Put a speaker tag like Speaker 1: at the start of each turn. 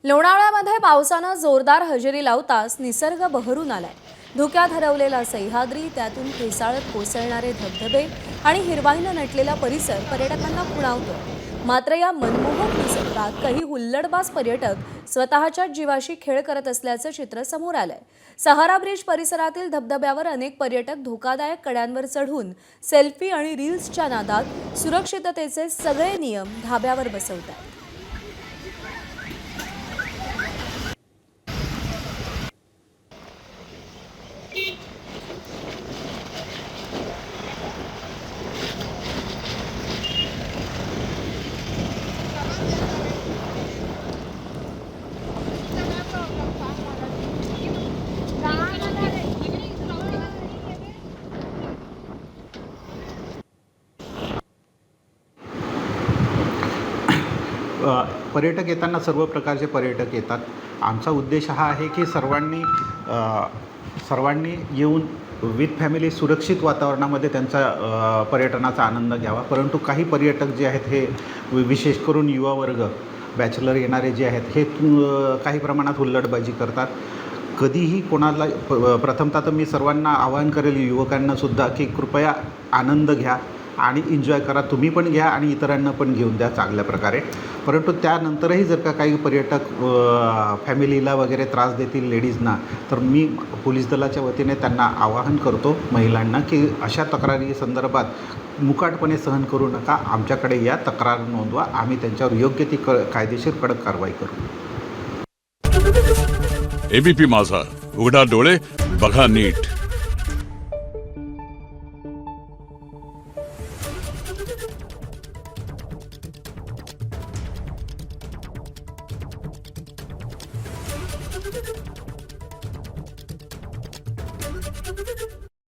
Speaker 1: लोणावळ्यामध्ये पावसानं जोरदार हजेरी लावताच निसर्ग बहरून आलाय। धुक्यात हरवलेला सह्याद्री, त्यातून फेसाळत कोसळणारे धबधबे आणि हिरवाईनं नटलेला परिसर पर्यटकांना खुणावतोय। मात्र या मनमोहक निसर्गात काही हुल्लडबाज पर्यटक स्वतःच्या जीवाशी खेळ करत असल्याचं चित्र समोर आलंय। सहारा ब्रिज परिसरातील धबधब्यावर अनेक पर्यटक धोकादायक कड्यांवर चढून सेल्फी आणि रील्सच्या नादात सुरक्षिततेचे सगळे नियम धाब्यावर बसवतात।
Speaker 2: पर्यटक येताना सर्व प्रकारचे पर्यटक येतात। आमचा उद्देश हा आहे की सर्वांनी येऊन विथ फॅमिली सुरक्षित वातावरणामध्ये त्यांचा पर्यटनाचा आनंद घ्यावा। परंतु काही पर्यटक जे आहेत हे विशेष करून युवा वर्ग, बॅचलर येणारे जे आहेत हे काही प्रमाणात हुल्लडबाजी करतात। कधीही कोणाला प्रथमतः तर मी सर्वांना आवाहन करेल, युवकांनासुद्धा, की कृपया आनंद घ्या आणि एन्जॉय करा। तुम्ही पण घ्या आणि इतरांना पण घेऊन द्या चांगल्या प्रकारे। परंतु त्यानंतरही जर का काही पर्यटक फॅमिलीला वगैरे त्रास देतील, लेडीजना, तर मी पोलीस दलाच्या वतीने त्यांना आवाहन करतो महिलांना, की अशा तक्रारी संदर्भात मुकाटपणे सहन करू नका, आमच्याकडे या, तक्रार नोंदवा, आम्ही त्यांच्यावर योग्य ती कायदेशीर कडक कारवाई करू।
Speaker 3: एबीपी माझा, उघडा डोळे बघा नीट।